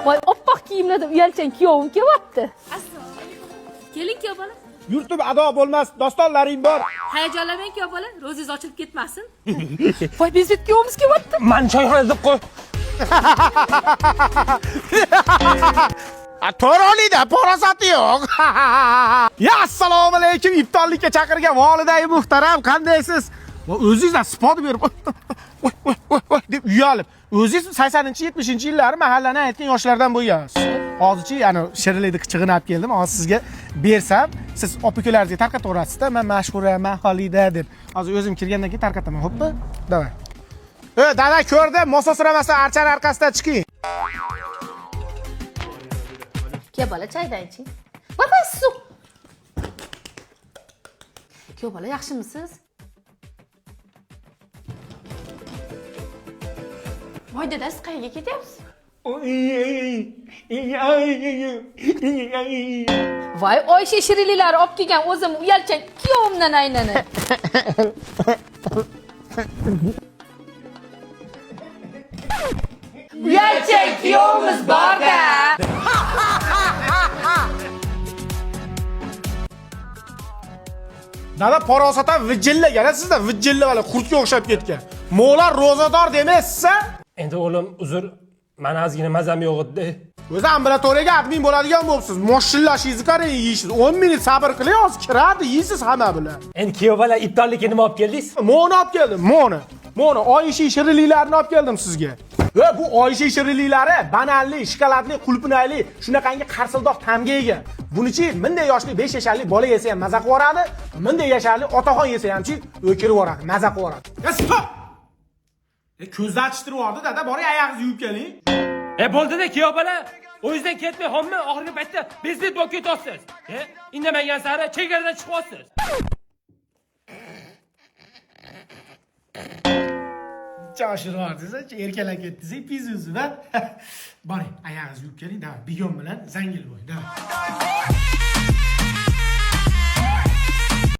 Voy oppoq kiyimlarda uyalchan kuyovim kelyapti. Assalomu alaykum. Keling kuyov bola. Yurtib ado bo'lmas dostonlaring bor. Hayajonlanmang kuyov bola, ro'zingiz ochilib ketmasin. Voy bezbet kuyovimiz kelyapti. Man choyxonada qo'y. To'ronida porosati yo'q. Ya assalomu alaykum, iftorlikka chaqirgan voliday muhtaram, qandaysiz? Va o'zingizdan spot berib voy deb uyalib. O'zingiz 80-70-yillari mahallani aytgan yoshlardan bo'lgansiz. Hozirchi, ya'ni shirinlikni qichig'ini olib keldim. Hozir sizga bersam, siz opikalaringizga tarqataverasizda, men mashhurman, men Xolida deb. Hozir o'zim kirgandan keyin tarqataman, xo'pmi? Davay. Dada ko'rdi, mososiramasdan archani orqasidan chiqing. Kuyov bola choydan iching. Voy suv. Kuyov bola yaxshimisiz? Voy dada, siz qayerga ketyapsiz? Voy Oysha shirinliklari olib kelgan o'zim uyalchan kuyovimdan aynani. Uyalchan kuyovimiz bor-da. Dada porosatan vijjillagan, sizda vijjilla valla qurtga o'xshab ketgan. Mo'lar ro'zador demaysiz-a? Endi o'g'lim, uzr, mana ozgina mazam yo'q edi. O'zi ambulatoriyaga admin bo'ladigan bo'libsiz. Moshinlashingizni qarang, yeysiz. 10 minut sabr qiling, hozir kiradi, yeysiz hamma bilan. Endi kuyov bola iftorlikka nima olib keldingiz? Mo'ni olib keldim, mo'ni. Mo'ni Oyisha shirinliklarini olib keldim sizga. Va bu Oyisha shirinliklari bananli, shokoladli, qulpinayli, shunaqangi qarsildoq ta'mga ega. Bunichi minday yoshli 5 yasharli bola yesa ham maza qilaveradi, minday yasharli otaxon yesa hamchi o'kirib yuboradi, maza qilaveradi. Ya stop! Ko'zni achishtirib yubordi, dada, boring oyog'ingizni yuvib keling. Bo'ldi-da kuyov bola. O'yingizdan ketmay, hamma oxirgi paytda bezbet bo'lib ketyapsiz. Indamagan sari chegaradan chiqyapsiz. Chashirib yubordingiz, erkalab ketdingiz, ipingizni da. Boring, oyog'ingizni yuvib keling, davay, bigon bilan zangil bo'ling, davay.